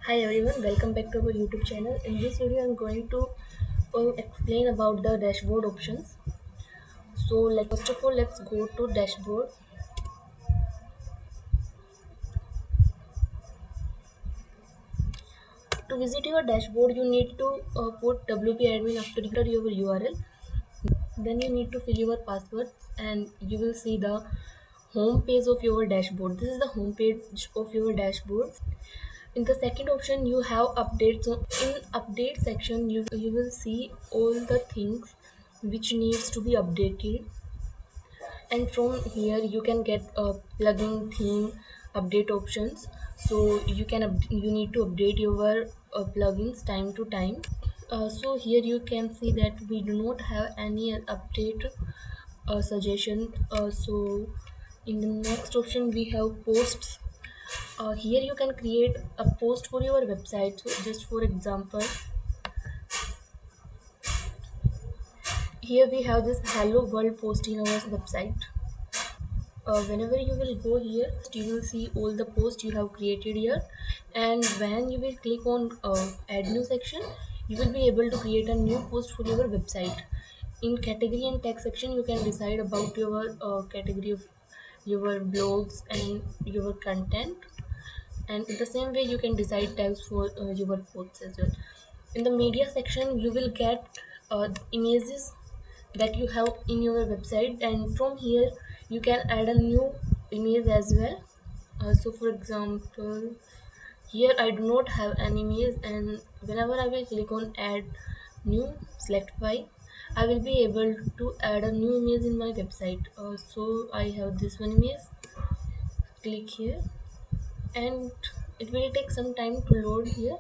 Hi everyone, welcome back to our YouTube channel. In this video, I'm going to explain about the dashboard options. So, first of all, let's go to dashboard. To visit your dashboard, you need to put WP admin after your URL. Then you need to fill your password, and you will see the home page of your dashboard. This is the home page of your dashboard. In the second option, you have updates. So in update section, you will see all the things which needs to be updated, and from here you can get a plugin theme update options. So you need to update your plugins time to time. So here you can see that we do not have any update suggestion. So in the next option we have posts. Here you can create a post for your website. So just for example, here we have this hello world post in our website. Whenever you will go here, you will see all the posts you have created here, and when you will click on add new section, you will be able to create a new post for your website. In category and text section, you can decide about your category of your blogs and your content, and in the same way you can decide tags for your posts as well. In the media section, you will get images that you have in your website, and from here you can add a new image as well. So for example, here I do not have an image, and whenever I will click on add new select file, I will be able to add a new image in my website. So I have this one image. Click here, and it will take some time to load here,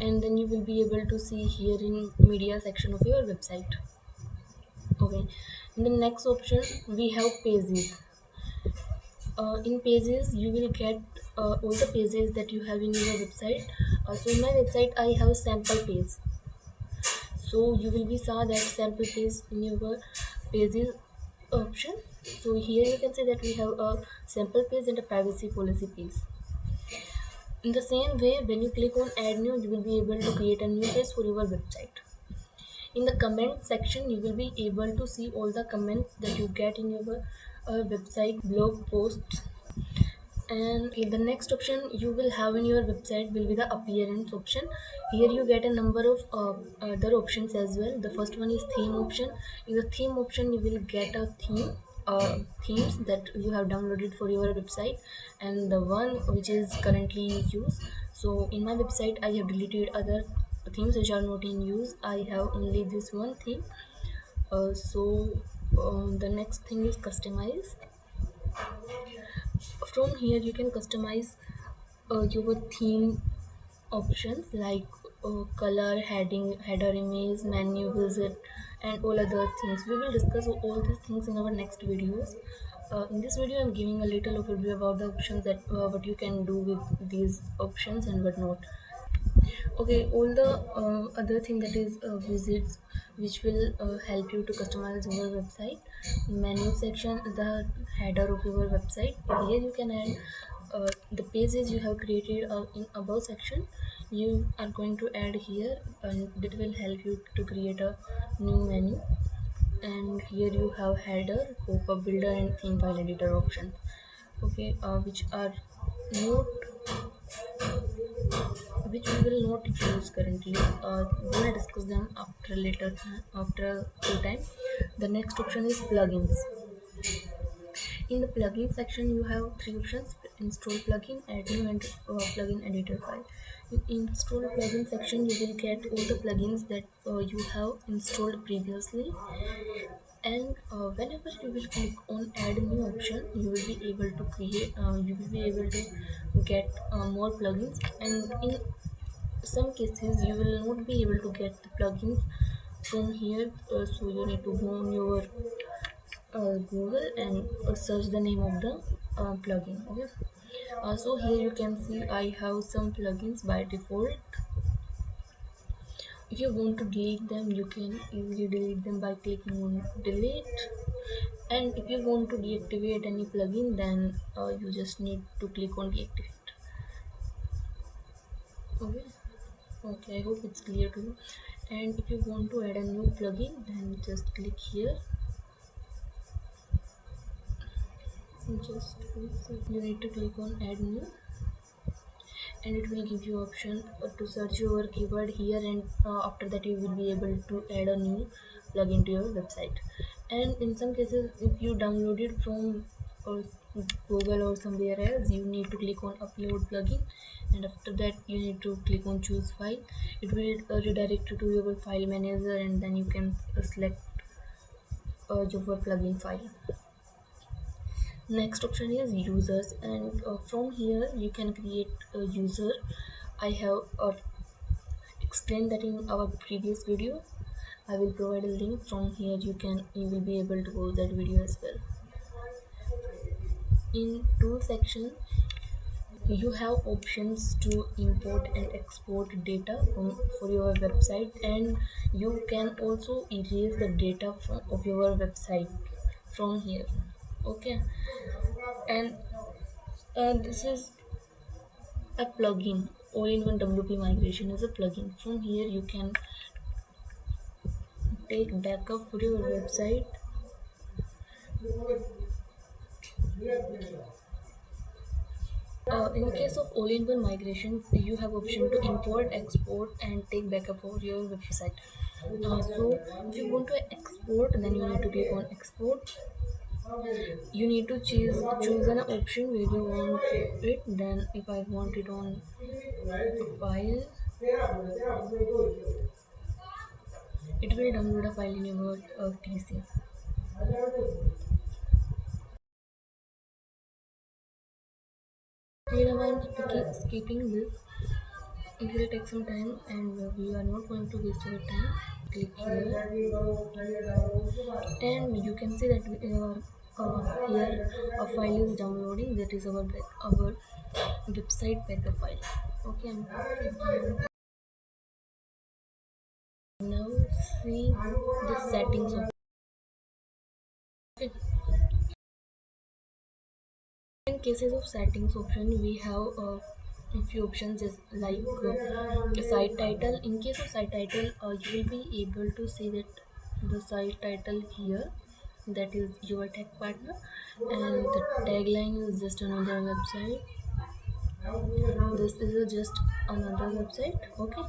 and then you will be able to see here in media section of your website. Okay, in the next option we have pages. In pages you will get all the pages that you have in your website. So in my website I have sample page, so you will be saw that sample page in your pages option. So here you can see that we have a sample page and a privacy policy page. In the same way, when you click on add new, you will be able to create a new page for your website. In the comment section, you will be able to see all the comments that you get in your website blog posts. And in the next option you will have in your website will be the appearance option. Here you get a number of other options as well. The first one is theme option. In the theme option you will get a themes that you have downloaded for your website, and the one which is currently in use. So in my website I have deleted other themes which are not in use. I have only this one theme. The next thing is customize. From here you can customize your theme options like color, heading, header image, menu, visit, and all other things. We will discuss all these things in our next videos. In this video I'm giving a little overview about the options that what you can do with these options and what not. Okay, all the other thing that is visits, which will help you to customize your website. Menu section, the header of your website. Here you can add the pages you have created in above section. You are going to add here, and that will help you to create a new menu. And here you have header, pop-up builder, and theme file editor options. Okay, which are not which we will not use currently. We will discuss them after later, after full time. The next option is plugins. In the plugin section, you have three options: install plugin, add new, and plugin editor file. In install plugin section, you will get all the plugins that you have installed previously, and whenever you will click on add new option, you will be able to create. You will be able to get more plugins, and in some cases you will not be able to get the plugins from here. So you need to go on your Google and search the name of the plugin. Okay, so here you can see I have some plugins by default. If you want to delete them, you can easily delete them by clicking on delete, and if you want to deactivate any plugin, then you just need to click on deactivate. Okay. Okay, I hope it's clear to you. And if you want to add a new plugin, then just click here. Just you need to click on add new, and it will give you option to search your keyword here, and after that you will be able to add a new plugin to your website. And in some cases, if you download it from uh, Google or somewhere else, you need to click on upload plugin, and after that you need to click on choose file. It will redirect you to your file manager, and then you can select your plugin file. Next option is users, and from here you can create a user. I have explained that in our previous video. I will provide a link. From here you will be able to go that video as well. In tool section you have options to import and export data for your website, and you can also erase the data of your website from here. Okay. And this is a plugin. All-in-one WP migration is a plugin. From here you can take backup for your website. In case of all-in-one migration, you have option to import, export, and take backup for your website. So if you want to export, then you need to click on export. You need to choose an option where you want it. Then if I want it on file, it will download a file in your PC. Whenever I'm skipping this, it will take some time, and we are not going to waste our time. Click here, and you can see that here a file is downloading. That is our website backup file. Okay, now see the settings of. Okay. In cases of settings option, we have a few options is like site title. In case of site title, you will be able to see that the site title here, that is your tech partner, and the tagline is just another website. This is just another website. Okay.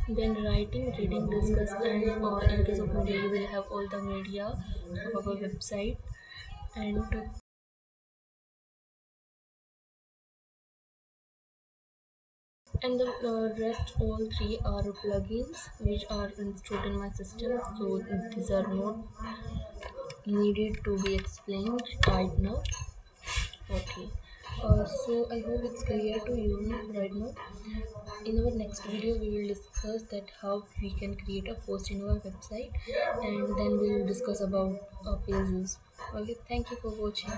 Then writing, reading, discuss, and in case of media, you will have all the media of our website. And the rest all three are plugins which are installed in my system, so these are not needed to be explained right now. Okay. So I hope it's clear to you right now. In our next video we will discuss that how we can create a post in our website, and then we will discuss about pages. Okay, thank you for watching.